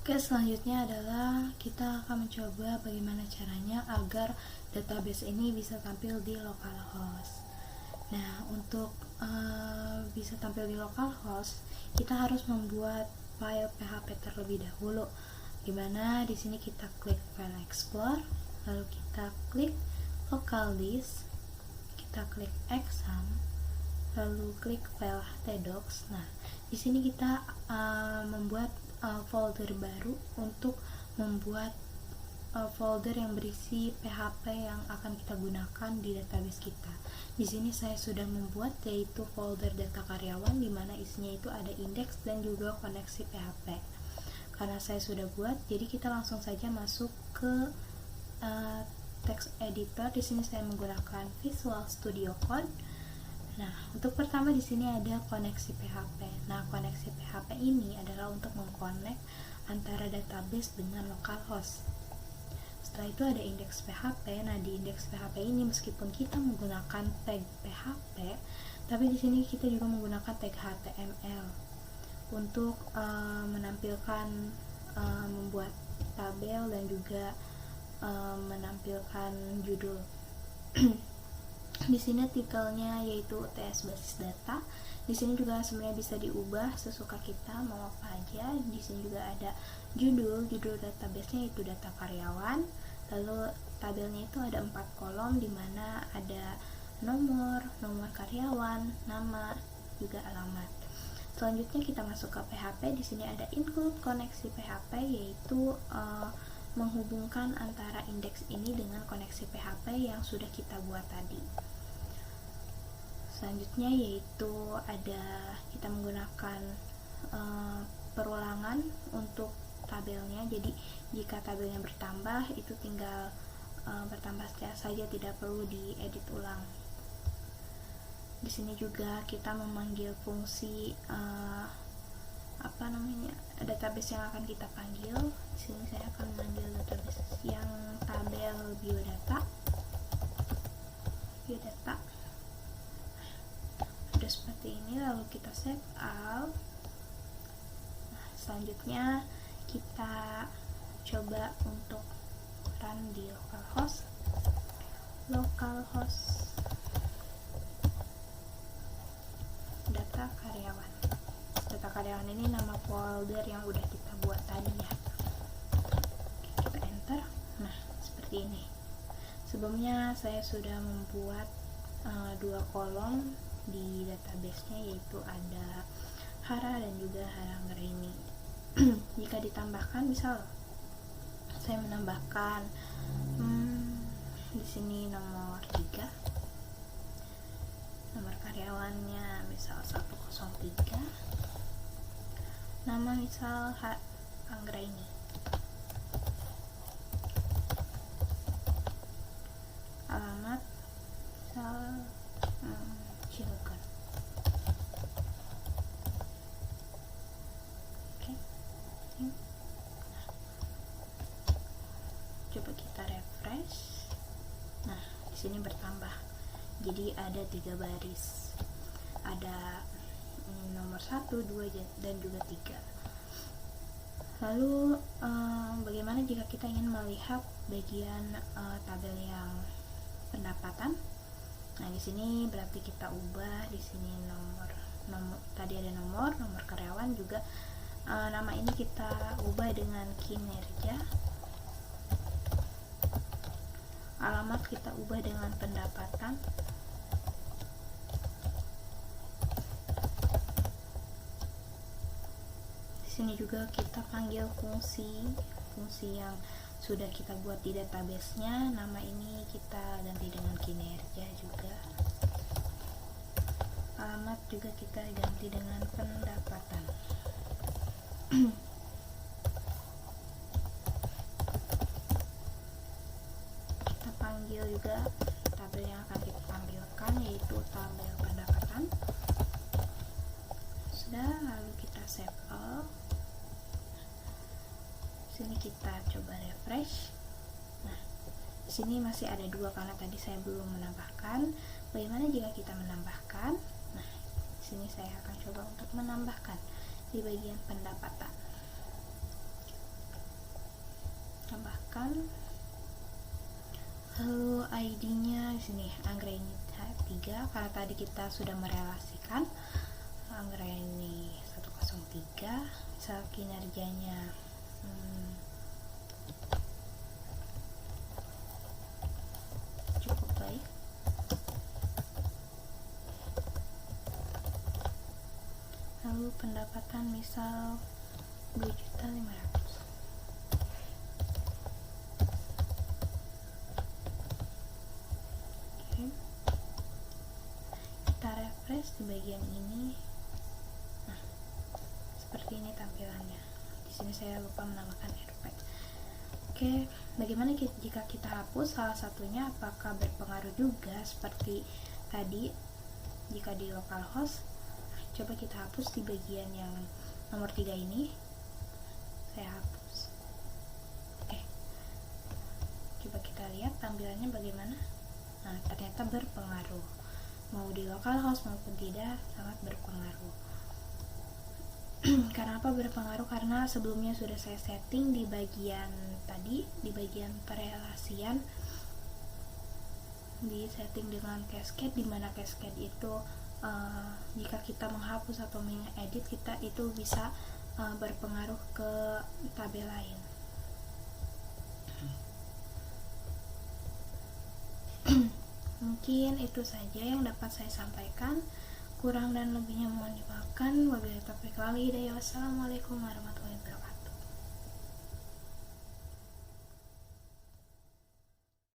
Oke, selanjutnya adalah kita akan mencoba bagaimana caranya agar database ini bisa tampil di localhost. Nah, untuk bisa tampil di localhost, kita harus membuat file PHP terlebih dahulu. Dimana di sini kita klik File Explorer, lalu kita klik Local Disk, kita klik Exam, lalu klik file tdocs. Nah, di sini kita membuat folder baru untuk membuat folder yang berisi PHP yang akan kita gunakan di database kita. Di sini saya sudah membuat yaitu folder data karyawan, di mana isinya itu ada indeks dan juga koneksi PHP. Karena saya sudah buat, jadi kita langsung saja masuk ke text editor. Di sini saya menggunakan Visual Studio Code. Nah, untuk pertama di sini ada koneksi PHP. Nah, koneksi PHP ini adalah untuk mengkonek antara database dengan localhost. Setelah itu ada indeks PHP. Nah, di indeks PHP ini meskipun kita menggunakan tag PHP, tapi di sini kita juga menggunakan tag HTML untuk menampilkan membuat tabel dan juga menampilkan judul. Di sini artikelnya yaitu UTS basis data. Di sini juga sebenarnya bisa diubah sesuka kita mau apa aja. Di sini juga ada judul database-nya itu data karyawan. Lalu tabelnya itu ada 4 kolom, di mana ada nomor karyawan, nama, juga alamat. Selanjutnya kita masuk ke PHP. Di sini ada include koneksi PHP, yaitu menghubungkan antara indeks ini dengan koneksi PHP yang sudah kita buat tadi. Selanjutnya yaitu ada kita menggunakan perulangan untuk tabelnya. Jadi jika tabelnya bertambah, itu tinggal bertambah saja, tidak perlu diedit ulang. Di sini juga kita memanggil fungsi database yang akan kita panggil. Di sini saya akan memanggil database yang tabel biodata. Udah seperti ini, lalu kita save all. Nah, selanjutnya kita coba untuk run di localhost data karyawan ini nama folder yang udah kita buat tadi ya. Kita enter. Nah, seperti ini. Sebelumnya saya sudah membuat 2 kolom di database-nya, yaitu ada Hara dan juga Haranggerini. Jika ditambahkan, misal saya menambahkan di sini nomor 3, nomor karyawannya misal 103, nama misal Anggraini, alamat misal Cilegon. Oke. Coba kita refresh. Nah, di sini bertambah. Jadi ada 3 baris. Ada nomor 1, 2 dan juga 3. Lalu bagaimana jika kita ingin melihat bagian tabel yang pendapatan? Nah, di sini berarti kita ubah. Di sini nomor tadi ada nomor karyawan juga. Nama ini kita ubah dengan kinerja. Alamat kita ubah dengan pendapatan. Di sini juga kita panggil fungsi yang sudah kita buat di database-nya. Nama ini kita ganti dengan kinerja juga. Alamat juga kita ganti dengan pendapatan. Kita panggil juga tabel yang akan kita tampilkan, yaitu tabel pendapatan. Sudah, lalu kita save all. Sini kita coba refresh. Nah, di sini masih ada 2 karena tadi saya belum menambahkan. Bagaimana jika kita menambahkan? Nah, di sini saya akan coba untuk menambahkan di bagian pendapatan. tambahkan. Lalu ID-nya di sini Anggraini 3 karena tadi kita sudah merelasikan Anggraini 103, misal kinerjanya cukup baik. Lalu pendapatan misal 2.500.000. Kita refresh di bagian ini. Nah, seperti ini tampilannya. Di sini saya lupa menambahkan AirPad. Oke, bagaimana jika kita hapus salah satunya? Apakah berpengaruh juga seperti tadi jika di localhost? Coba kita hapus di bagian yang nomor 3 ini. Saya hapus. Oke, coba kita lihat tampilannya bagaimana. Nah, ternyata berpengaruh, mau di localhost maupun tidak, sangat berpengaruh. Karena apa berpengaruh? Karena sebelumnya sudah saya setting di bagian tadi, di bagian perelasian, di setting dengan cascade, dimana cascade itu jika kita menghapus atau mengedit, kita itu bisa berpengaruh ke tabel lain. Mungkin itu saja yang dapat saya sampaikan. Kurang dan lebihnya mohon dimaafkan. Wabillahi taufiq wal hidayah. Wassalamualaikum warahmatullahi wabarakatuh.